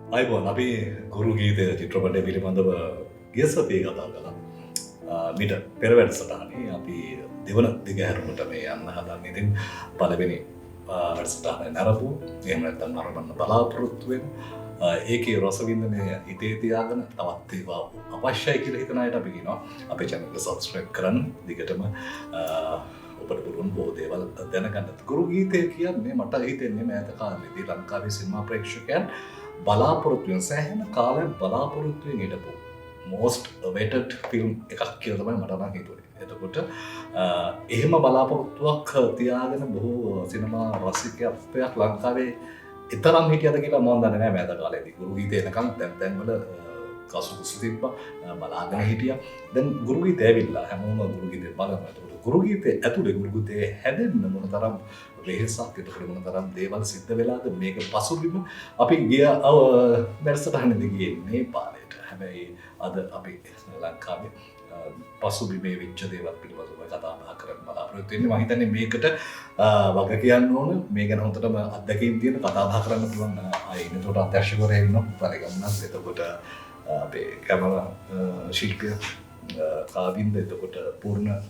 අයිබෝන් අපි ගුරු ගීතය චිත්‍රපටය පිළිබඳව ගිය සතියේ කතා කළා. මිට පෙර වැඩසටහනේ අපි දෙවන දිගහැරුමට මේ යන්න හදන්නේ. ඉතින් පළවෙනි වැඩසටහන නරඹු. එහෙම නැත්නම් නරඹන්න බලාපොරොත්තු වෙන. ඒකේ රසවින්දනය හිතේ තියාගෙන තවත් ඒවා අවශ්‍යයි කියලා හිතන අයට අපි කියනවා අපේ channel එක subscribe කරන්න. දිගටම ඔබට පුළුවන් බොහෝ දේවල් දැනගන්න. ගුරු ගීතය කියන්නේ මට හිතෙන්නේ මෑත කාලේදී ලංකාවේ සිනමා ප්‍රේක්ෂකයන් බලාපොරොත්තු වෙන සෑහෙන කාලයක් බලාපොරොත්තු වෙන හිටපු most awaited film එකක් කියලා තමයි මට නම් හිතුනේ. එතකොට එහෙම බලාපොරොත්තුවක් තියාගෙන බොහෝ සිනමා රසිකයන්ක් ලංකාවේ එතරම් හිටියද කියලා මම දන්නේ නැහැ මෑත කාලේදී. ගුරු ගීතය එනකන් දැන් වල කසුකුසු තිබ්බා බලාගෙන හිටියා. දැන් ගුරු ගීතය ඇවිල්ලා හැමෝම ගුරු ගීතය බලනවා. එතකොට ගුරු ගීතය ඇතුලේ ගුරු ගීතය හැදෙන්න මොන තරම් වෙහසක් එතකොට මොන තරම් දේවල් සිද්ධ වෙලාද මේක පසුබිම අපි ගිය වැඩසටහනේදී ගියේ නේපාලයට. හැබැයි අද අපි ලංකාවේ පසුබිමේ වෙච්ච දේවල් පිළිබඳව කතා බහ කරන්න බලාපොරොත්තු වෙන්නේ. මම හිතන්නේ මේකට වග කියන්න ඕන මේ ගැන හොඳටම අත්දැකීම් තියෙන කතා බහ කරන්න පුළුවන් අය ඉන්න. එතකොට අධ්‍යක්ෂකවරයා ඉන්නවා පරිගමනත්. එතකොට අපේ කැමරා ශිල්පිය කාවින්ද, එතකොට පූර්ණ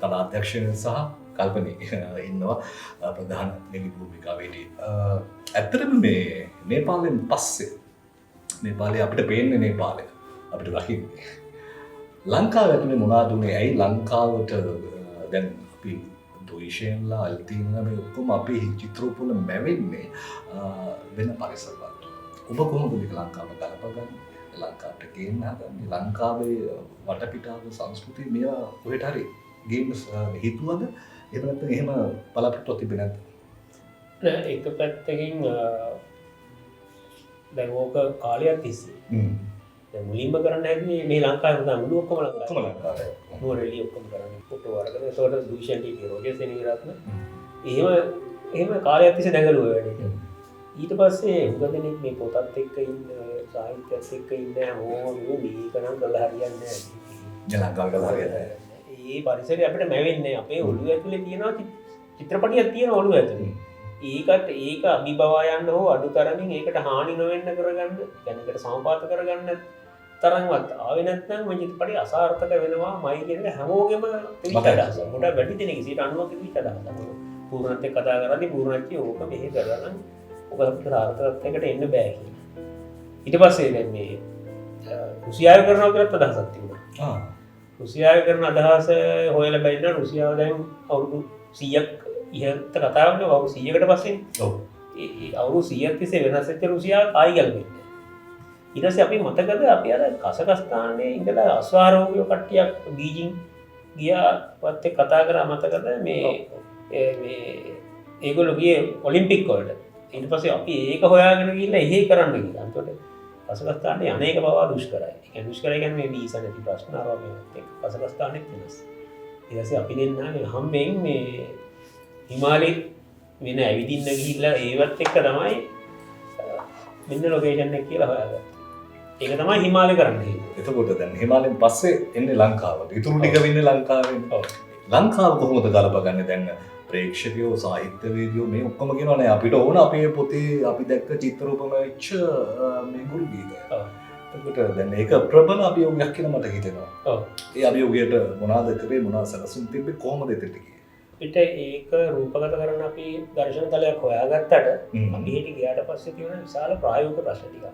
කලා අධ්‍යක්ෂක සහ කල්පනී ඉන්නවා ප්‍රධාන නිලි භූමිකාවේදී. ඇත්තටම මේ නේපාලෙන් පස්සේ නේපාලේ අපිට පේන්නේ නේපාලය අපිට දකින්නේ. ලංකාව ඇතුලේ මොනවද උනේ? ඇයි ලංකාවට දැන් අපි දොයිෂෙන්ලා අල්තින්ලා මේ ඔක්කොම අපි චිත්‍රෝපවල මැවෙන්නේ වෙන පරිසරවලට. ඔබ කොහොමද මේක ලංකාවට ගලපගන්නේ? ලංකාවට ගේන්න හදන්නේ? ලංකාවේ වටපිටාව සංස්කෘතිය මේවා කොහෙට හරි ගේන්න හිතුවද? එහෙම නැත්නම් එහෙම බලාපොරොත්තු තිබෙන්නේ නැද්ද? නෑ, එක පැත්තකින් දැන් ඕක කාලයක් තිස්සේ දැන් මුලින්ම කරන්න හැදුවේ මේ ලංකාවේ හොඳ මුළු ඔක්කොම ලංකාවේ නෝරෙලි ඔක්කොම කරන්නේ ෆොටෝ වරකට. ඒකට දූෂණ ටීවී රෝජර් සෙනවිරත්න එහෙම කාලයක් තිස්සේ නැගලුවා වැඩේ. ඊට පස්සේ හුඟ දෙනෙක් මේ පොතත් එක්ක ඉන්න සාහිත්‍යයත් එක්ක ඉන්න හැමෝම මේක නම් කරලා හරියන්නේ නැහැ. ලංකාවට කරලා හරියන්නේ නැහැ. ඒ පරිසරය අපිට මැවෙන්නේ අපේ ඔළුව ඇතුලේ තියෙනවා චිත්‍රපටියක් තියෙන ඔළුව ඇතුලේ. ඒක අභිබවා යන්න හෝ අඩු තරමින් ඒකට හානි නොවෙන්න කරගන්න, දැනකට සමපාත කරගන්න තරම්වත් ආවේ නැත්නම් මේ චිත්‍රපටිය අසාර්ථක වෙනවාමයි කියන එක හැමෝගෙම තිබිච්ච අදහස. මොකට වැඩි දෙනෙක් 90ක් තිබිච්ච අදහස. පූර්ණත් එක්ක කතා කරද්දී පූර්ණච්චි ඕක මෙහෙ කරලා නම් ඔක අපිට සාර්ථකත්වයකට එන්න බෑ කියන. ඊට පස්සේ දැන් මේ රුසියාව කරනවා කියලා අදහසක් තිබුණා. රුසියාව කරන අදහස හොයලා බැලුවා රුසියාව දැන් අවුරුදු 100ක් ඉහත කතාවන්න අවුරුදු 100කට පස්සේ අවුරුදු 100ක් තිස්සේ වෙනස් වෙච්ච රුසියාව ආයි ගැලපෙන්නේ. ඊට පස්සේ අපි මතකද අපි අර කසකස්තානයේ ඉඳලා අස්වාරෝග්‍ය කට්ටියක් බීජිං ගියාවත් එක්ක කතා කරා මතකද මේ ඒගොල්ලෝ ගියේ ඔලිම්පික් වලට. ඊට පස්සේ අපි ඒක හොයාගෙන ගිහිල්ලා එහෙ කරන්න ගියා. අන්තිමට කසකස්තානයේ අනේක පවා දුෂ්කරයි. ඒ කියන්නේ දුෂ්කරයි කියන්නේ මේ වීසා නැති ප්‍රශ්න ආවා මේවත් එක්ක කසකස්තානෙත් වෙනස්. ඊට පස්සේ අපි දෙන්නානේ හම්බෙන් මේ හිමාලය වෙන ඇවිදින්න ගිහිල්ලා ඒවත් එක්ක තමයි මෙන්න ලොකේෂන් එක කියලා හොයාගත්තේ. ඒක තමයි හිමාලය කරන්න හේතුව. එතකොට දැන් හිමාලයෙන් පස්සේ එන්නේ ලංකාවට. ඉතුරු ටික වෙන්නේ ලංකාවෙන්. ලංකාව කොහොමද ගලපගන්නේ? දැන් ප්‍රේක්ෂකයෝ සාහිත්‍යවේදියෝ මේ ඔක්කොම කියනවා නේ අපිට ඕන අපේ පොතේ අපි දැක්ක චිත්‍රූපම වෙච්ච මේ ගුරු ගීතය. එතකොට දැන් ඒක ප්‍රබල අභියෝගයක් කියලා මට හිතෙනවා. ඒ අභියෝගයට මොනවාද කරේ, මොනවාද සැලසුම් තිබ්බේ, කොහොමද එතෙට ගියේ? පිට ඒක රූපගත කරන්න අපි දර්ශන තලයක් හොයාගත්තට අපි හිටි ගියාට පස්සේ තියෙන විශාල ප්‍රායෝගික ප්‍රශ්න ටිකක්.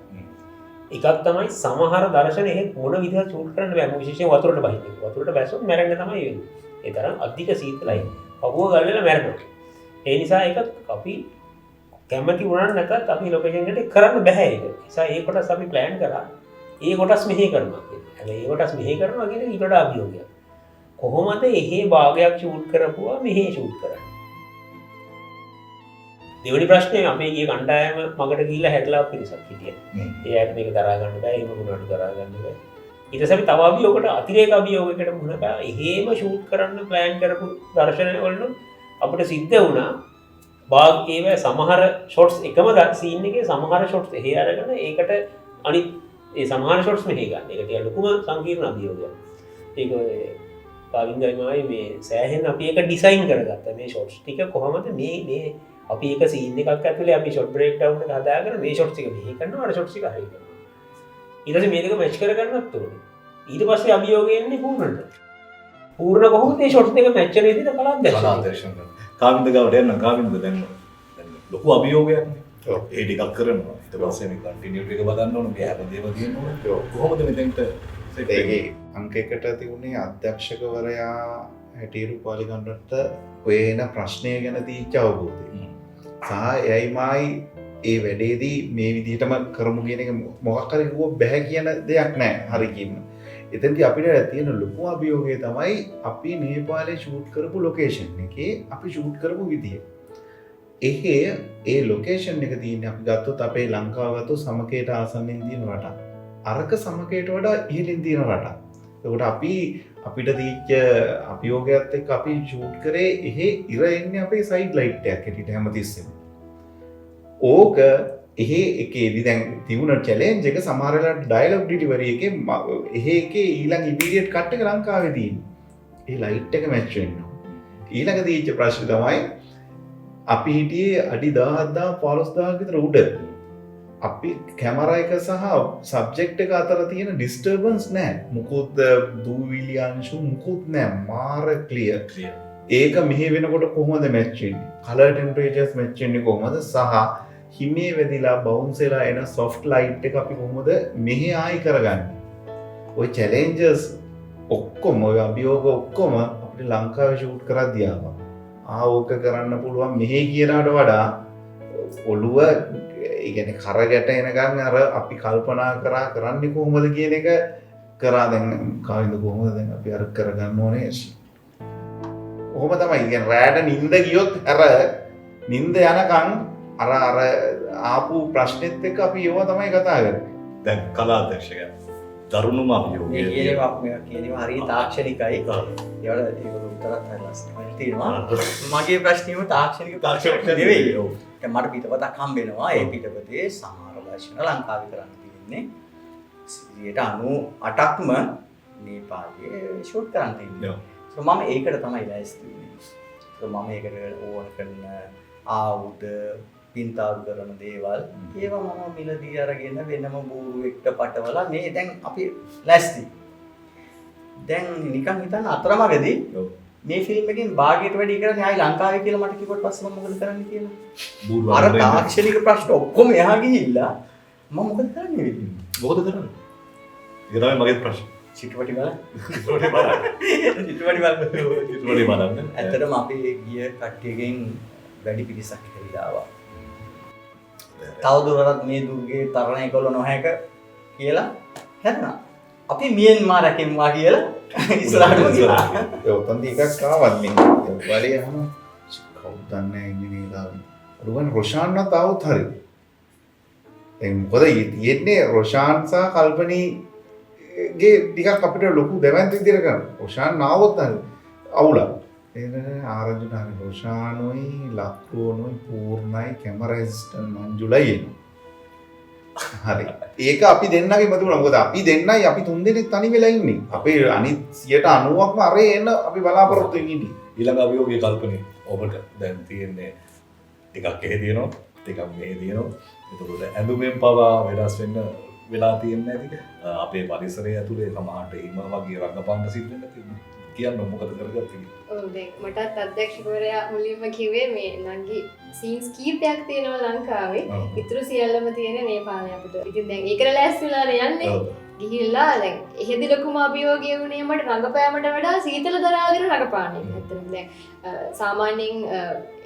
එකක් තමයි සමහර දර්ශන එහෙත් මොන විදිහට ෂූට් කරන්න බෑ. විශේෂයෙන් වතුරට බහින්න. වතුරට බැස්සොත් මැරෙන්න තමයි වෙන්නේ. ඒ තරම් අධික සීතලයි. පපුව ගල්ලලා මැරෙනවා. ඒ නිසා ඒක අපි කැමති වුණා නැත්නම් අපි ලොකේෂන් එකට කරන්න බෑ ඒක. ඒ නිසා ඒ කොටස් අපි ප්ලෑන් කරා. ඒ කොටස් මෙහෙ කරනවා කියන්නේ. හැබැයි ඒ කොටස් මෙහෙ කරනවා කියන්නේ ඊට වඩා අභියෝගයක්. කොහොමද එහෙ භාගයක් ෂූට් කරපුවා මෙහෙ ෂූට් කරන්නේ? දෙවෙනි ප්‍රශ්නේ අපේ ගිය කණ්ඩායම මගට ගිහිල්ලා හැටලා පිරිසක් හිටියා. ඒ ඇයිට මේක දරා ගන්න බෑ, එහෙම වුණාට දරා ගන්න බෑ. ඊට පස්සේ අපි තව අභියෝගකට අතිරේක අභියෝගයකට මුහුණ ගා එහෙම ෂූට් කරන්න ප්ලෑන් කරපු දර්ශන වල අපිට සිද්ධ වුණා භාග ඒවා සමහර ෂොට්ස් එකම සීන් එකේ සමහර ෂොට්ස් එහෙ අරගෙන ඒකට අනිත් ඒ සමහර ෂොට්ස් මෙහෙ ගන්න. ඒක ටික ලොකුම සංකීර්ණ අභියෝගයක්. ඒක පාවින්දයිමයි මේ සෑහෙන් අපි එක ඩිසයින් කරගත්තා මේ ෂොට්ස් ටික කොහොමද මේ අපි ඒක සීන් එකක් ඇතුලේ අපි ෂොට් බ්‍රේක් ඩවුන් එක හදාගෙන මේ ෂොට්ස් එක මෙහි කරනවා අර ෂොට්ස් එක හරි කරනවා ඊට පස්සේ මේ දෙක මැච් කරගන්නත් ඕනේ ඊට පස්සේ අභියෝගය එන්නේ පූර්ණට පූර්ණ කොහොමද මේ ෂොට්ස් දෙක මැච් වෙන විදිහට කලාදර්ශන කාවින්ද ගාවට යන්න කාවින්ද දැන් ලොකු අභියෝගයක් ඒ ටිකක් කරනවා ඊට පස්සේ මේ කන්ටිනියුටි එක බලන්න ඕනේ මේ හැමදේම තියෙන්න ඕනේ කොහොමද මෙතෙන්ට ඒගේ අංකයකට තිබුණේ අධ්‍යක්ෂකවරයා හැටියට පාලිකන්ඩට ඔය එන ප්‍රශ්නය ගැන දීච්ච අවබෝධය සහ එයයිමයි ඒ වැඩේදී මේ විදිහටම කරමු කියන එක මොකක් හරි කිව්වොත් බෑ කියන දෙයක් නෑ හරි කියන්න. එතෙන්දී අපිට තියෙන ලොකු අභියෝගය තමයි අපි නේපාලේ ෂූට් කරපු ලොකේෂන් එකේ අපි ෂූට් කරපු විදිය. ඒකේ ඒ ලොකේෂන් එක තියෙන්නේ අපි ගත්තොත් අපේ ලංකාව ගත්තොත් සමකයට ආසන්නෙන් තියෙන රටක්. අරක සමකයට වඩා ඉහළින් තියෙන රටක්. එතකොට අපිට දීච්ච අභියෝගයත් එක්ක අපි ෂූට් කරේ එහෙ ඉර එන්නේ අපේ සයිඩ් ලයිට් එකක් හැටියට හැමතිස්සෙම. ඕක එහෙ එකේදී දැන් තිබුණ චැලෙන්ජ් එක සමහර වෙලාවට ඩයලොග් ඩිලිවරි එකේ එහෙ එකේ ඊළඟ ඉමීඩියට් කට් එක ලංකාවේ තියෙන්නේ. ඒ ලයිට් එක මැච් වෙන්න ඕන. ඊළඟ දීච්ච ප්‍රශ්නේ තමයි අපි හිටියේ අඩි 10000 15000 විතර උඩ. අපි කැමරා එක සහ සබ්ජෙක්ට් එක අතර තියෙන ඩිස්ටර්බන්ස් නැහැ. මුකුත් දූවිලි අංශු මුකුත් නැහැ. මාර ක්ලියර්. ඒක මෙහෙ වෙනකොට කොහොමද මැච් වෙන්නේ? කලර් ටෙම්පරේචර්ස් මැච් වෙන්නේ කොහොමද? සහ හිමේ වැදිලා බවුන්ස් වෙලා එන සොෆ්ට් ලයිට් එක අපි කොහොමද මෙහෙ ආයි කරගන්නේ? ওই චැලෙන්ජස් ඔක්කොම ඔය අභියෝග ඔක්කොම අපිට ලංකාවේ ෂූට් කරද්දී ආවා. ඕක කරන්න පුළුවන් මෙහෙ කියනකට වඩා ඔළුව ඒ කියන්නේ කරගැට එනකන් අර අපි කල්පනා කරා කරන්නේ කොහොමද කියන එක කරා දැන් කාවින්ද කොහොමද දැන් අපි අර කරගන්න ඕනේ. කොහොම තමයි කියන්නේ රැට නිින්ද ගියොත් අර නිින්ද යනකන් අර ආපු ප්‍රශ්නෙත් එක්ක අපි ඒවා තමයි කතා කරන්නේ. දැන් කලාදර්ශකයා දරුණුම අභියෝගය කියනවා හරි තාක්ෂණිකයි ඒවට ඒක උත්තරත් හරි ලස්සනයි තියෙනවා මගේ ප්‍රශ්නේම තාක්ෂණික නෙවෙයි මට පිටපතක් හම්බෙනවා ඒ පිටපතේ සමහර දර්ශන ලංකාවේ කරන්න තියෙන්නේ 98%ක්ම නේපාලයේ ෂූට් කරන්න තියෙනවා මම ඒකට තමයි ලෑස්ති වෙන්නේ මම ඒකට ඕන කරන ආයුධ පින්තාරු කරන දේවල් ඒවා මම මිලදී අරගෙන වෙනම බෝරුවෙක්ට පටවලා මේ දැන් අපි ලැස්ති. දැන් නිකන් හිතන්න අතරමඟදී මේ ෆිල්ම් එකෙන් භාගයට වැඩි කරන්නේ ආයි ලංකාවේ කියලා මට කිව්වට පස්සේ මම මොකද කරන්නේ කියලා. අර තාක්ෂණික ප්‍රශ්න ඔක්කොම එහා ගිහිල්ලා මම මොකද කරන්නේ වෙන්නේ? මොකද කරන්නේ? ඒක තමයි මගේ ප්‍රශ්න. චිත්‍රපටි බලන්න. චිත්‍රපටි බලන්න. ඇත්තටම අපි ගිය කට්ටියගෙන් වැඩි පිරිසක් හැරිලා ආවා. තවදුරටත් මේ දුර්ගේ තරණය කළ නොහැක කියලා හැදුනා. අපි මියන්මාර් රැකෙම්වා කියලා ඉස්සරහටම ගියා. ඒ උතන්දි එකක් ආවත් මේ වලේ යන කවුද දන්නේ ඉන්නේ දාවි. රුවන් රොෂාන්වත් ආවොත් හරි. ඒ මොකද යෙන්නේ රොෂාන් සහ කල්පනී ගේ ටිකක් අපිට ලොකු දෙවන්ත විදියට කරන. රොෂාන් ආවොත් හරි අවුලක්. ආරංචි නාමි රොෂානෝයි ලක්කෝනෝයි පූර්ණයි කැමරා ඇසිස්ටන්ට් මංජුලයි එනවා. හරි. ඒක අපි දෙන්නගේ මතුණා. මොකද අපි දෙන්නයි අපි තුන් දෙනෙක් තනි වෙලා ඉන්නේ. අපේ අනිත් 90%ක්ම අරේ එන්න අපි බලාපොරොත්තු වෙන්නේ ඉන්නේ. ඊළඟ අභියෝගයේ කල්පනේ ඔබට දැන් තියෙන්නේ ටිකක් එහෙ තියෙනවා ටිකක් මෙහෙ තියෙනවා. එතකොට ඇඳුමෙන් පවා වෙනස් වෙන්න වෙලා තියෙන්නේ නැති. අපේ පරිසරය ඇතුලේ සමහරට හිම වගේ රංගපාන්න සිද්ධ වෙන්න තියෙනවා. කියන්න මොකද කරගත්තේ? ඔව් දැන් මටත් අධ්‍යක්ෂකවරයා මුලින්ම කිව්වේ මේ නංගි සීන්ස් කීපයක් තියෙනවා ලංකාවේ. ඉතුරු සියල්ලම තියෙන්නේ නේපාලේ අපිට. ඉතින් දැන් ඒකට ලෑස්ති වෙලා යන්නේ. ගිහිල්ලා දැන් එහෙදි ලොකුම අභියෝගය වුණේ මට රංගපෑමට වඩා සීතල දරාගෙන රඟපාන එක. ඇත්තටම දැන් සාමාන්‍යයෙන්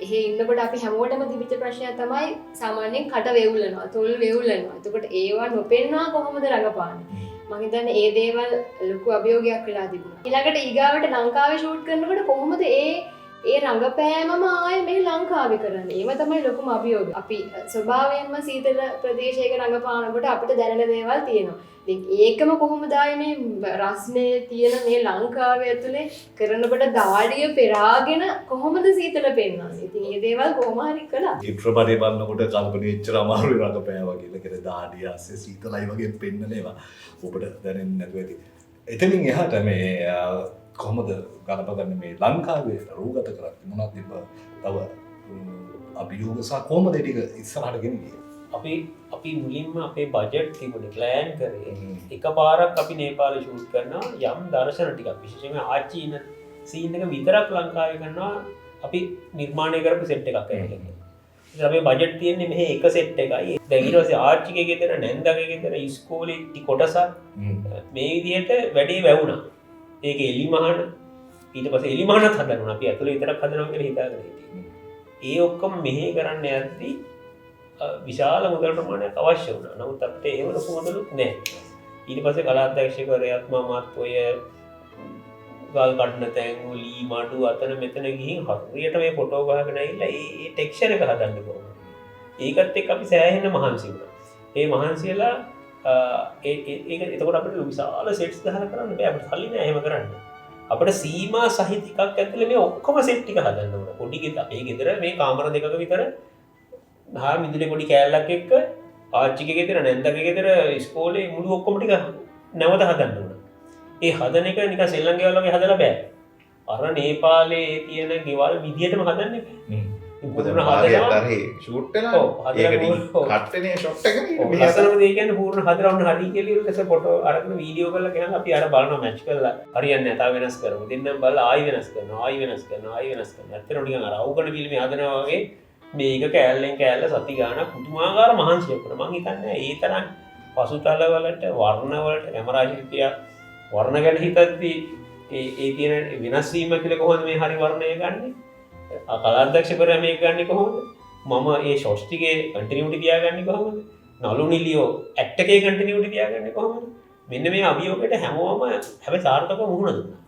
එහෙ ඉන්නකොට අපි හැමෝටම තිබිච්ච ප්‍රශ්නය තමයි සාමාන්‍යයෙන් කට වේවුලනවා, තොල් වේවුලනවා. එතකොට ඒවා නොපෙන්නවා කොහොමද රඟපාන්නේ? මම හිතන්නේ ඒ දේවල් ලොකු අභියෝගයක් වෙලා තිබුණා. ඊළඟට ඊගාවට ලංකාවේ ෂූට් කරනකොට කොහොමද ඒ රංගපෑමම ආයේ මේ ලංකාවේ කරන්නේ? ඒව තමයි ලොකුම අභියෝගය. අපි ස්වභාවයෙන්ම සීතල ප්‍රදේශයක රංගපානකොට අපිට දැනෙන දේවල් තියෙනවා. ඉතින් ඒකම කොහොමද ආයේ මේ රස්නේ තියෙන මේ ලංකාවේ ඇතුලේ කරනකොට දාඩිය පෙරාගෙන කොහොමද සීතල පෙන්වන්නේ? ඉතින් මේ දේවල් කොහොම හරි කළා. චිත්‍රපටය බලනකොට කල්පනේ එච්චර අමාරුයි රඟපෑවා කියලා. ඒකේ දාඩිය ASCII සීතලයි වගේ පෙන්නන ඒවා ඔබට දැනෙන්නේ නැතුව ඇති. එතනින් එහාට මේ කොහොමද ගලපගන්නේ මේ ලංකාවේ රූගත කරන්නේ මොනවද තව අභියෝග සහ කොහොමද ඒ ටික ඉස්සරහට ගෙනියන්නේ? අපි මුලින්ම අපේ බජට් තිබුණේ ප්ලෑන් කරේ එක පාරක් අපි නේපාලේ ෂූට් කරනවා යම් දර්ශන ටිකක් විශේෂයෙන්ම ආචීන සීන් එක විතරක් ලංකාවේ කරනවා අපි නිර්මාණය කරපු සෙට් එකක් ඇවිල්ලා. ඉතින් අපේ බජට් තියෙන්නේ මෙහි එක සෙට් එකයි. දැන් ඊට පස්සේ ආච්චිගේ ගෙදර නැන්දගේ ගෙදර ඉස්කෝලේ ටි කොටසක් මේ විදිහට වැඩේ වැවුණා. ඒක එලිමහන ඊට පස්සේ එලිමහනත් හදනවා. අපි ඇතුළේ විතරක් හදනවා කියලා හිතාගෙන හිටියේ. ඒ ඔක්කොම මෙහි කරන්න යද්දී විශාල මුදල් ප්‍රමාණයක් අවශ්‍ය වුණා. නමුත් අපිට එහෙම ලොකු මුදලුත් නැහැ. ඊට පස්සේ කලාත්‍යක්ෂකවරයාත් මමත් ඔය ගල් කඩන තැන් ලී මඩු අතන මෙතන ගිහින් හරියට මේ ෆොටෝ ගහගෙන ඇවිල්ලා ඒ ටෙක්ස්චර් එක හදන්න කොහොමද? ඒකත් එක්ක අපි සෑහෙන මහන්සි වුණා. ඒ මහන්සියලා ඒක එතකොට අපිට විශාල සෙට්ස් ගහලා කරන්න බෑ. අපිට සල්ලි නෑ එහෙම කරන්න. අපිට සීමා සහිත එකක් ඇතුලේ මේ ඔක්කොම සෙට් ටික හදන්න ඕන. පොඩි ගෙදර අපේ ගෙදර මේ කාමර දෙකක විතර හා මිදුලේ පොඩි කෑල්ලක් එක්ක ආච්චිගේ ගෙදර නැන්දගේ ගෙදර ඉස්කෝලේ මුළු ඔක්කොම ටික නැවත හදන්න ඕන. ඒ හදන එක නිකන් සෙල්ලම් ගෙවල් වගේ හදලා බෑ. අර නේපාලේ තියෙන ගෙවල් විදියටම හදන්න බෑ. පුදුම හදලා ෂූට් වෙනවා. ඒකට කට්ටනේ ෂොට් එක නේ. අසලම දෙය කියන්නේ පූර්ණ හදලා වුණ හරි කියලා ඊට ෆොටෝ අරගෙන වීඩියෝ කරලා ගෙනල්ලා අපි අර බලනවා මැච් කරලා හරියන්නේ නැතා වෙනස් කරමු. දෙන්නම් බලලා ආයි වෙනස් කරනවා. ආයි වෙනස් කරනවා. ආයි වෙනස් කරනවා. ඇත්තටම නිකන් අර අවුකඩ ෆිල්මේ හදනවා වගේ මේක කෑල්ලෙන් කෑල්ල සති ගානක් පුදුමාකාර මහන්සියක් කරනවා. මං හිතන්නේ ඒ තරම් පසුතල වලට වර්ණ වලට කැමරා ශිල්පියා වර්ණ ගැන හිතද්දී ඒ තියෙන වෙනස් වීම කියලා කොහොමද මේ හරි වර්ණය ගන්නෙ? කලාත්‍යක්ෂකවරයා මේක ගන්නෙ කොහොමද? මම ඒ ෂොට්ස් ටිකේ කන්ටිනියුටි තියාගන්නේ කොහොමද? නලු නිලියෝ ඇක්ට් එකේ කන්ටිනියුටි තියාගන්නේ කොහොමද? මෙන්න මේ අභියෝගයට හැමෝම හැබැයි සාර්ථකව මුහුණ දුන්නා.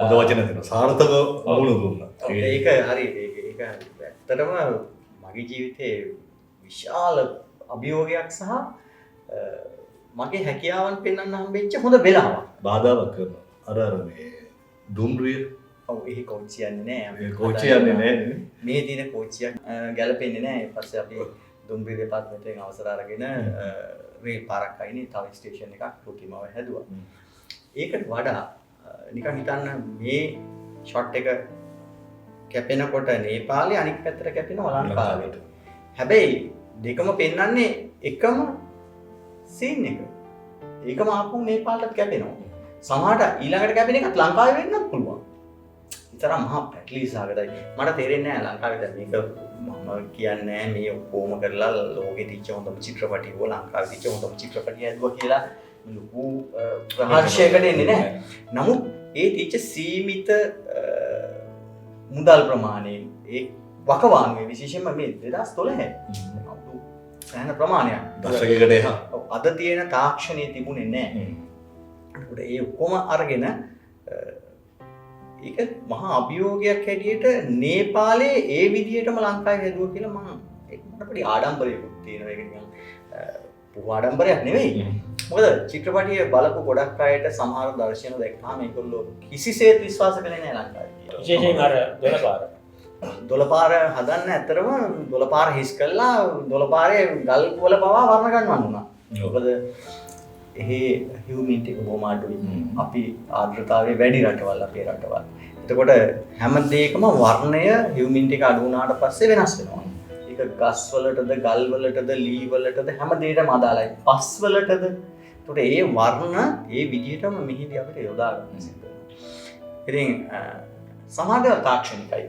හොඳ වචන දෙනවා. සාර්ථකව මුහුණ දුන්නා. ඒක හරි ඒක ඇත්තටම මගේ ජීවිතේ විශාල අභියෝගයක් සහ මගේ හැකියාවන් පෙන්වන්න හම්බෙච්ච හොඳ වෙලාවක්. බාධාවක් කරනවා. අර මේ දුම්රිය ඔව් ඒක කෝච්චියන්නේ නෑ. කෝච්චියන්නේ නෑ. මේ දින කෝච්චියක් ගැලපෙන්නේ නෑ. ඊට පස්සේ අපි දුම්රිය දෙපාර්තමේන්තුවෙන් අවසර අරගෙන රේල් පාරක් අයිනේ තව ස්ටේෂන් එකක් රුකිමාව හැදුවා. ඒකට වඩා නිකන් හිතන්න මේ ෂොට් එක කැපෙනකොට නේපාලේ අනිත් පැත්තට කැපෙනවා ලංකාවේ. හැබැයි දෙකම පෙන්වන්නේ එකම සීන් එක. ඒකම ආපහු නේපාලට කැපෙනවා. සමහරට ඊළඟට කැපෙන එකත් ලංකාවේ වෙන්නත් පුළුවන්. ඉතරම් මහා පැටලිසාගතයි. මට තේරෙන්නේ නැහැ ලංකාවේ දැන් මේක මම කියන්නේ මේ ඔක්කොම කරලා ලෝකෙ තිච්ච හොඳම චිත්‍රපටිය හෝ ලංකාවේ තිච්ච හොඳම චිත්‍රපටිය ඇදුවා කියලා ලොකු ප්‍රහර්ෂයකට එන්නේ නැහැ. නමුත් ඒ තිච්ච සීමිත මුදල් ප්‍රමාණය ඒ වකවානුවේ විශේෂයෙන්ම මේ 2012 සෑහෙන ප්‍රමාණයක් දශකයකට එහා අද තියෙන තාක්ෂණය තිබුණේ නැහැ. ඒකට ඒ ඔක්කොම අරගෙන ඒක මහා අභියෝගයක් හැටියට නේපාලේ ඒ විදිහටම ලංකාවේ හැදුවා කියලා මම ඒක මට පොඩි ආඩම්බරයකුත් තියෙනවා. ඒක නිකන් පුහු ආඩම්බරයක් නෙවෙයි. මොකද චිත්‍රපටිය බලපු ගොඩක් අයට සමහර දර්ශන දැක්කම ඒගොල්ලෝ කිසිසේත් විශ්වාස කළේ නැහැ ලංකාවේ. විශේෂයෙන් අර දොළපාර හදන්න ඇත්තරම දොළපාර හිස් කළා දොළපාරේ ගල් වල පවා වර්ණ ගන්නවන්න වුණා. මොකද එහි හියුමිඩිටි එක බොහොම අඩුයි. අපි ආර්ද්‍රතාවය වැඩි රටවල් අපේ රටවල්. එතකොට හැම දෙයකම වර්ණය හියුමිඩිටි එක අඩු වුණාට පස්සේ වෙනස් වෙනවා. ඒක ගස් වලටද ගල් වලටද ලී වලටද හැම දෙයකටම අදාළයි. පස් වලටද. එතකොට ඒ වර්ණ ඒ විදිහටම මෙහිදී අපිට යොදා ගන්න සිද්ධ වෙනවා. ඉතින් සමාජ තාක්ෂණිකයි.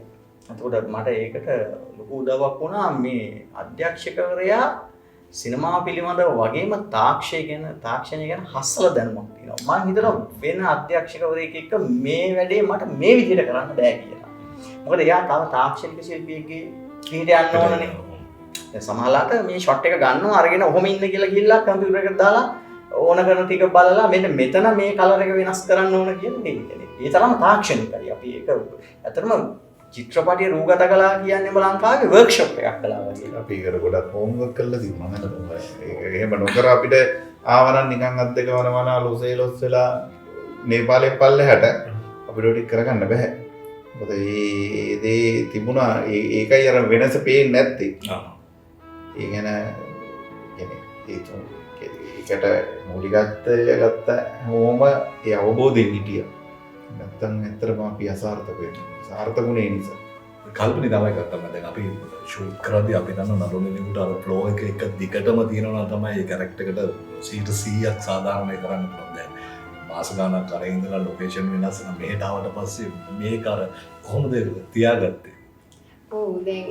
එතකොට මට ඒකට ලොකු උදව්වක් වුණා මේ අධ්‍යක්ෂකවරයා සිනමා පිළිබඳව වගේම තාක්ෂණය ගැන හස්සල දැනුමක් තියෙනවා. මම හිතනවා වෙන අධ්‍යක්ෂකවරයෙක් එක්ක මේ වැඩේ මට මේ විදිහට කරන්න බෑ කියලා. මොකද එයා තව තාක්ෂණික ශිල්පියෙක්ගේ පිට යන්න ඕනනේ. දැන් සමහරලාට මේ ෂොට් එක ගන්නවා අරගෙන ඔහොම ඉන්න කියලා ගිහිල්ලා කම්පියුටර් එකට දාලා ඕන කරන ටික බලලා මෙන්න මෙතන මේ කලර් එක වෙනස් කරන්න ඕන කියලා දෙන්නේ. ඒ තරම තාක්ෂණිකයි. අපි ඒක ඇත්තටම චිත්‍රපටිය රූගත කලා කියන්නේම ලංකාවේ වර්ක්ෂොප් එකක් කළා වගේ. අපි ඒකට ගොඩක් හෝම්වර්ක් කරලා තිබුණා නේද? ඒක එහෙම නොකර අපිට ආවනම් නිකන් අත් දෙක වරවනා ලොස් වෙලා නේපාලෙන් පල්ලෙහාට අපිට ටික කරගන්න බෑ. මොකද මේ දේ තිබුණා ඒකයි අර වෙනස පේන්නේ නැත්තේ. ඒ කියන්නේ ඒකට මූලිකත්වය ගත්ත හැමෝම ඒ අවබෝධයෙන් හිටියා. නැත්තම් ඇත්තටම අපි අසාර්ථක වෙනවා. සාර්ථකුනේ නිසා. කල්පනි තමයි ගත්තම දැන් අපි ෂූට් කරද්දී අපි දන්න නළුනිනෙකුට අර ෆ්ලෝ එක දිගටම තියෙනවා තමයි ඒ කැරක්ටර් එකට 100%ක් සාධාරණය කරන්න පුළුවන්. දැන් මාස ගානක් අර ඉඳලා ලොකේෂන් වෙනස් නම් මෙහෙට ආවට පස්සේ මේක අර කොහොමද තියාගත්තේ? ඔව් දැන්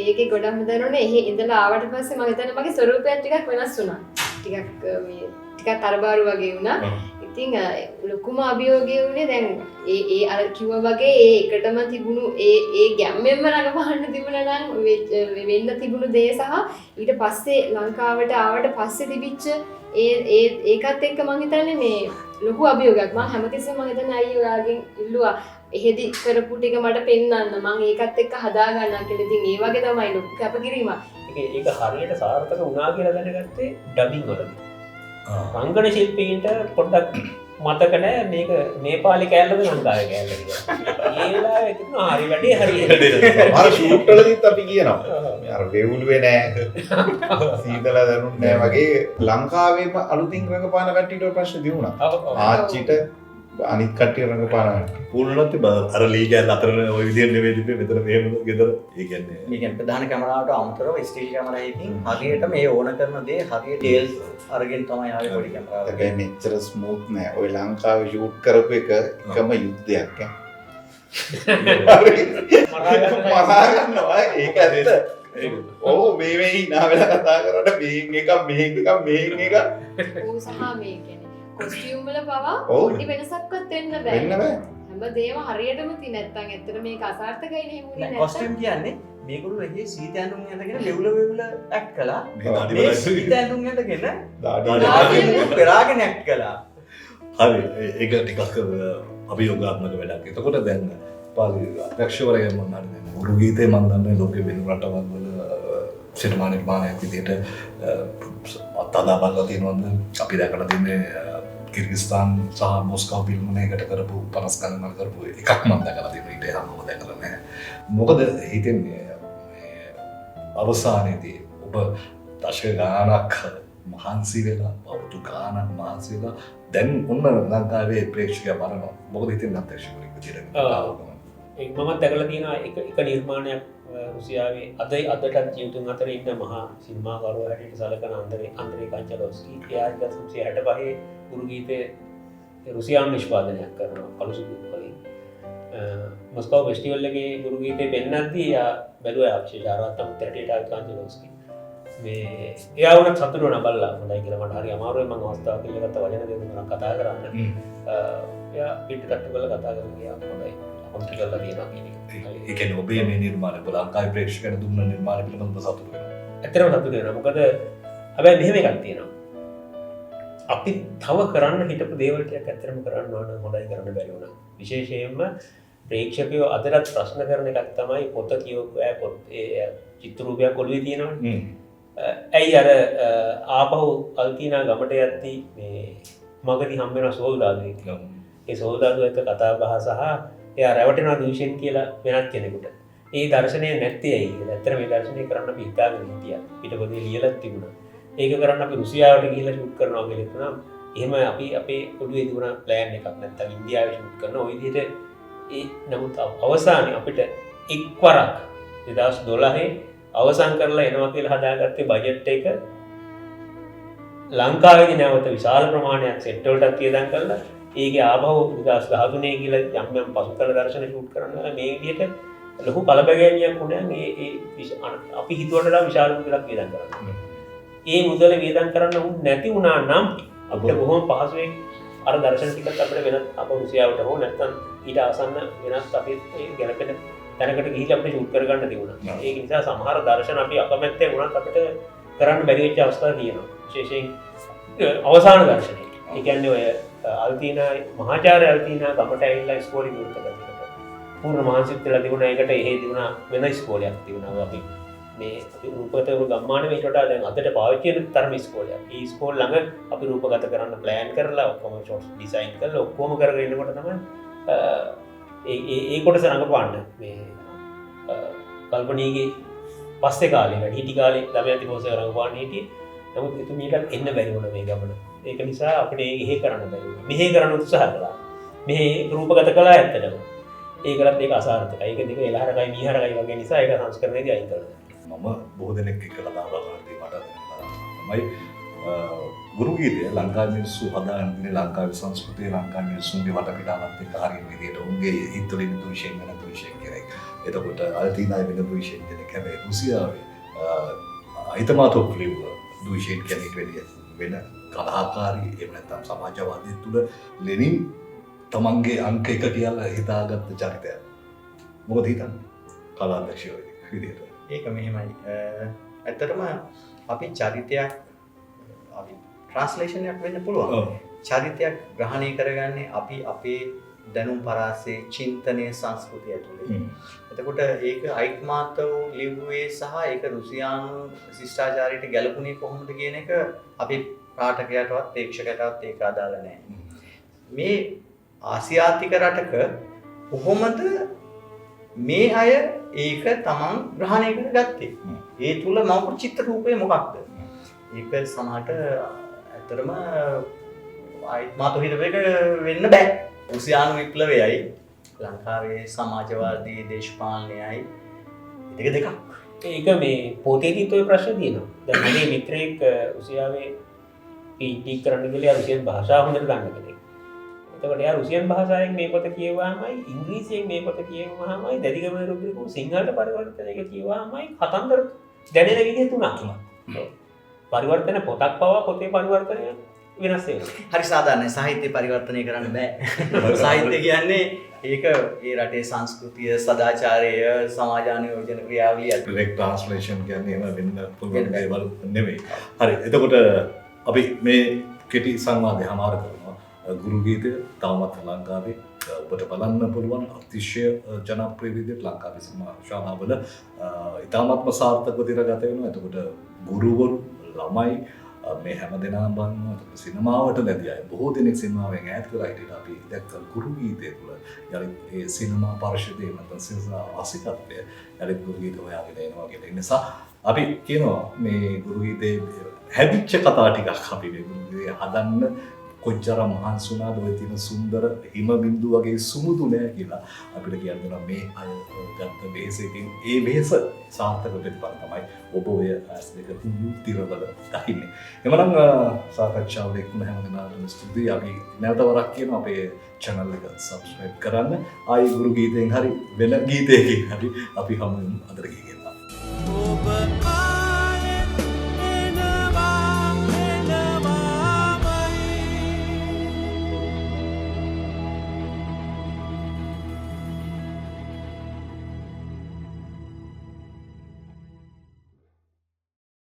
ඒකේ ගොඩක්ම දරුණේ එහි ඉඳලා ආවට පස්සේ මම හිතන්නේ මගේ ස්වරූපය ටිකක් වෙනස් වුණා. ටිකක් තරබාරු වගේ වුණා. ඉතින් ලොකුම අභියෝගය වුණේ දැන් ඒ අර කිව්වා වගේ ඒ එකටම තිබුණු ඒ ගැම්මෙන්ම රඟපාන්න තිබුණා නම් වෙන්න තිබුණු දේ සහ ඊට පස්සේ ලංකාවට ආවට පස්සේ තිබිච්ච ඒකත් එක්ක මම හිතන්නේ මේ ලොකු අභියෝගයක්. මම හැමතිස්සෙම මම හිතන්නේ අයියෝ ඔයාගෙන් ඉල්ලුවා එහෙදි කරපු ටික මට පෙන්වන්න මම ඒකත් එක්ක හදා ගන්නවා කියලා. ඉතින් ඒ වගේ තමයි ලොකු කැපකිරීමක්. ඒක හරියට සාර්ථක වුණා කියලා දැනගත්තේ ඩබින් වලදී. රංගන ශිල්පීන්ට පොඩ්ඩක් මතක නෑ මේක නේපාලි කෑල්ලද ලංකාවේ කෑල්ලද කියලා. ඒ වෙලාවේ තිබුණා හරි වැඩේ හරියට. අර ෂූට් වලදීත් අපි කියනවා අර වෙවුලුවේ නෑ සීතල දැනුන්නේ නෑ වගේ ලංකාවේම අලුතින් රඟපාන කට්ටියට ප්‍රශ්න දිනුණා. ආච්චිට අනිත් කට්ටිය රඟපාන පූර්ණවත් අර ලීගල් අතර ওই විදිහට නෙවෙයි තිබ්බේ මෙතන මෙහෙම ගෙදර. ඒ කියන්නේ මේ කියන්නේ ප්‍රධාන කැමරාවට අමතරව ස්ටිල් කැමරා එකකින් හරියට මේ ඕන කරන දේ හරියට ටේල්ස් අරගෙන තමයි ආවේ පොඩි කැමරාව. ඒක මෙච්චර ස්මූත් නෑ. ඔය ලංකාවේ ෂූට් කරපු එක එකම යුද්ධයක් ඈ. මරා ගන්නවා ඒක ඇත්ත. ඔව් මේ ඉනා වෙලා කතා කරලා මෙහෙන් එකක්. ඌ සහ මේ කියන්නේ කොස්ටියුම් වල පවා ඔව්. පොඩි වෙනසක්වත් වෙන්න බෑ. වෙන්න බෑ. හැමදේම හරියටම තියෙන නැත්තම් ඇත්තට මේක අසාර්ථකයි නේ මුනේ නැත්තම්. කොස්ටියම් කියන්නේ මේගොල්ලෝ එහි සීත ඇඳුම් ඇඳගෙන වෙවුල ඇක්ට් කළා. මේ දාඩි මේ බලන්න. සීත ඇඳුම් ඇඳගෙන දාඩි පෙරාගෙන ඇක්ට් කළා. හරි ඒක ටිකක් අභියෝගාත්මක වැඩක්. එතකොට දැන් පාලි අධ්‍යක්ෂවරයා මම හරි උරු ගීතේ මම දන්නේ ලෝකෙ වෙන රටවල් වල සිනමා නිර්මාණයක් විදිහට අත්දැක බලලා තියෙනවද? අපි දැකලා තින්නේ කිර්ගිස්තාන් සහ මොස්කෝ ෆිල්ම් එකකට කරපු 50 ගණන් කරපු එකක් මම දැකලා තියෙනවා. ඊට හැමෝම දැකලා නැහැ. මොකද හිතෙන්නේ අවසානයේදී ඔබ දශක ගානක් මහන්සි වෙලා අවුරුදු ගානක් මහන්සි වෙලා දැන් ඔන්න ලංකාවේ ප්‍රේක්ෂකයා බලනවා. මොකද හිතෙන්නේ අධ්‍යක්ෂකවරයෙක් විදිහට? මමත් දැකලා තියෙනවා එක නිර්මාණයක් රුසියාවේ අදටත් ජීවිතුන් අතර ඉන්න මහා සිනමාකරුවා හැටියට සලකන අන්ද්‍රේ කන්චලොව්ස්කි. එයා 1965 ගුරු ගීතේ රුසියානු නිෂ්පාදනයක් කරනවා කළුසුදු වලින්. මොස්කෝ ෆෙස්ටිවල් එකේ ගුරු ගීතේ පෙන්නද්දී එයා බැලුවා අක්ෂේ ආරාත්තම් 38 කන්චලොව්ස්කි. මේ එයා වුණත් සතුටු වෙනා බලලා හොඳයි කියලා මට හරි අමාරුයි මම අවස්ථාවක් ඉල්ලගත්ත වචන දෙකක් කතා කරන්න. එයා පිට කට්ට කරලා කතා කරලා ගියා හොඳයි. කොන්ටි කරලා තියෙනවා කියන එක. ඒ කියන්නේ ඔබේ මේ නිර්මාණය ඔබ ලංකාවේ ප්‍රේක්ෂකයන්ට දුන්න නිර්මාණය පිළිබඳව සතුටු වෙනවා. ඇත්තටම සතුටු වෙනවා. මොකද හැබැයි මෙහෙම එකක් තියෙනවා. අපි තව කරන්න හිටපු දේවල් ටිකක් ඇත්තටම කරන්න ඕන හොඳයි කරන්න බැරි වුණා. විශේෂයෙන්ම ප්‍රේක්ෂකයෝ අදටත් ප්‍රශ්න කරන එකක් තමයි පොත කියවපු පොත් ඒ චිත්‍ර රූපයක් ඔළුවේ තියෙනවනේ. ඇයි අර ආපහු අල්තිනා ගමට යද්දී මේ මගදී හම්බ වෙන සෝල්දාදුවෙක්. ඒ සෝල්දාදුව එක්ක කතා බහ සහ එයා රැවටෙනවා දූෂණ කියලා වෙනත් කෙනෙකුට. ඒ දර්ශනය නැත්තේ ඇයි කියලා. ඇත්තට මේ දර්ශනය කරන්න අපි හිතාගෙන හිටියා. පිටපොතේ ලියලා තිබුණා. ඒක කරන්න අපි රුසියාවට ගිහිල්ලා ෂූට් කරනවා කියලා හිතුණා. එහෙම අපි අපේ ඔළුවේ තිබුණ ප්ලෑන් එකක් නැත්තම් ඉන්දියාවේ ෂූට් කරනවා. ওই විදිහට නමුත් අවසානයේ අපිට එක්වරක් 2012 අවසන් කරලා එනවා කියලා හදාගත්තේ බජට් එක ලංකාවේදී නැවත විශාල ප්‍රමාණයක් සෙට් වලට තියදම් කරලා ඒකේ ආපහු 2013 කියලා යම් යම් පසුතල දර්ශන ෂූට් කරනවා. මේ විදිහට ලොකු කලබගෑනියක් වුණා. මේ අපි හිතුවට වඩා විශාල මුදලක් වියදම් කරනවා. ඒ මුදල වියදම් කරන්න උන් නැති වුණා නම් අපිට බොහොම පහසුවෙන් අර දර්ශන ටිකත් අපිට වෙනත් අප රුසියාවට හෝ නැත්නම් ඊට ආසන්න වෙනත් අපි ගැලපෙන තැනකට ගිහිල්ලා අපිට ෂූට් කරගන්න තිබුණා. ඒක නිසා සමහර දර්ශන අපි අකමැත්තෙන් වුණත් අපිට කරන්න බැරි වෙච්ච අවස්ථා තියෙනවා. විශේෂයෙන් අවසාන දර්ශනය. ඒ කියන්නේ ඔය අල්තිනා මහාචාර්ය අල්තිනා ගමට ඇවිල්ලා ඉස්කෝලේ විවෘත කරනකොට පූර්ණ මානසික වෙලා තිබුණා. ඒකට එහෙ තිබුණා වෙන ඉස්කෝලයක් තිබුණා. අපි මේ අපි රූපගත ගම්මාන මේකට වඩා දැන් අදට පාවිච්චි කරන තරම ඉස්කෝලයක්. ඒ ඉස්කෝල ළඟ අපි රූපගත කරන්න ප්ලෑන් කරලා ඔක්කොම ෂොට්ස් ඩිසයින් කරලා ඔක්කොම කරගෙන ඉන්නකොට තමයි ඒ කොටස රඟපාන්න මේ කල්පනීගේ පස්සේ කාලේ වැඩි හිටි කාලේ දමයන්ති බෝසෙ රඟපාන්න හිටියේ. නමුත් එතුමියට එන්න බැරි වුණා මේ ගමන. ඒක නිසා අපිට එහෙ කරන්න බැරි වුණා. මෙහෙ කරන්න උත්සාහ කළා. මෙහෙ රූපගත කළා ඇත්තටම. ඒකලත් ඒක අසාර්ථකයි. ඒක දෙක එලහරකයි මීහරකයි වගේ නිසා ඒක සංස්කරණයේදී අයින් කරනවා. මම බොහෝ දෙනෙක් එක්ක කතා කරද්දී මට තමයි ගුරු ගීතය ලංකාවේ මිනිස්සු හදාගන්නේ ලංකාවේ සංස්කෘතිය ලංකාවේ මිනිස්සුන්ගේ වටපිටාවත් එක්ක හරිය විදිහට උන්ගේ හිතවලින් දුෂයෙන් වෙන දුෂයෙන් කෙනෙක්. එතකොට අල්තිනායි වෙන දුෂයෙන් කෙනෙක්. හැබැයි රුසියාවේ අයිතමාතෝ ක්ලිව් දුෂයෙන් කෙනෙක් වෙන කලාකාරී එහෙම නැත්නම් සමාජවාදී තුල ලෙනින් තමන්ගේ අංක එක කියලා හිතාගත්ත චරිතයක්. මොකද හිතන්නේ? කලාදර්ශකයෙක් විදිහට. ඒක මෙහෙමයි. ඇත්තටම අපි චරිතයක් අපි ට්‍රාන්ස්ලේෂන් එකක් වෙන්න පුළුවන්. චරිතයක් ග්‍රහණය කරගන්නේ අපි අපේ දැනුම් පරාසයේ චින්තනයේ සංස්කෘතිය ඇතුළේ. එතකොට ඒක අයික්මාතව ලිව්වේ සහ ඒක රුසියානු ශිෂ්ටාචාරයට ගැලපුණේ කොහොමද කියන එක අපි පාඨකයටවත් ප්‍රේක්ෂකයටවත් ඒක අදාළ නැහැ. මේ ආසියාතික රටක කොහොමද මේ අය ඒක තමන් ග්‍රහණය කරගත්තේ? ඒ තුල මවපු චිත්‍ර රූපය මොකක්ද? ඒක සමහරට ඇත්තටම ආයිත්මාතු හිතවේක වෙන්න බෑ. රුසියානු විප්ලවයයි ලංකාවේ සමාජවාදී දේශපාලනයයි දෙක දෙකක්. ඒක මේ පොතේදීත් ඔය ප්‍රශ්නේ තියෙනවා. දැන් මගේ මිත්‍රයෙක් රුසියාවේ PhD කරන්න ගිහලා රුසියන් භාෂාව හොඳට දන්න කෙනෙක්. එතකොට එයා රුසියන් භාෂාවෙන් මේ පොත කියවුවාමයි ඉංග්‍රීසියෙන් මේ පොත කියවුවාමයි දැඩිගම රුග්‍රිකු සිංහලට පරිවර්තනයක කියවුවාමයි කතන්දර දැනෙන විදිහ තුනක්. පරිවර්තන පොතක් පවා පොතේ පරිවර්තනය වෙනස් වෙනවා. හරි සාධාරණයි. සාහිත්‍ය පරිවර්තනය කරන්න බෑ. සාහිත්‍ය කියන්නේ ඒක ඒ රටේ සංස්කෘතිය, සදාචාරය, සමාජානුයෝජන ක්‍රියාවලිය ඩිරෙක්ට් ට්‍රාන්ස්ලේෂන් කියන්නේ එහෙම වෙන්න පුළුවන් දේවල් නෙවෙයි. හරි. එතකොට අපි මේ කෙටි සංවාදය හමාර කරනවා. ගුරු ගීතය තවමත් ලංකාවේ ඔබට බලන්න පුළුවන් අතිශය ජනප්‍රිය විදිහට ලංකාවේ ශාලාවල ඉතාමත්ම සාර්ථකව දිරගත වෙනවා. එතකොට ගුරුවරු ළමයි මේ හැම දෙනාම බලනවා. සිනමාවට ලැබිය අය බොහෝ දෙනෙක් සිනමාවෙන් ඈත් වෙලා හිටියට අපි දැක්ක ගුරු ගීතය තුළ යලිත් ඒ සිනමා පරිශ්‍රයේ නැත්නම් සිනමා රසිකත්වය යලිත් ගුරු ගීත හොයාගෙන එනවා කියන නිසා අපි කියනවා මේ ගුරු ගීතේ හැදිච්ච කතා ටිකක් අපි මේ ගුරු ගීතේ හදන්න කොච්චර මහන්සි වුණාද ඔය තියෙන සුන්දර හිම බින්දු වගේ සුමුදු නෑ කියලා අපිට කියන්න දෙනවා මේ අය ගත්ත වෙහෙසකින් ඒ වෙහෙස සාර්ථක ප්‍රතිඵල තමයි ඔබ ඔය ඇස් දෙක තිරවල දකින්නේ. එමනම් සාකච්ඡාවට එක්ම හැමදෙනාටම ස්තුතියි. අපි නැවත වරක් කියනවා අපේ channel එක subscribe කරන්න. ආයි ගුරු ගීතෙන් හරි වෙන ගීතයකින් හරි අපි හමු අදට ගිහින්.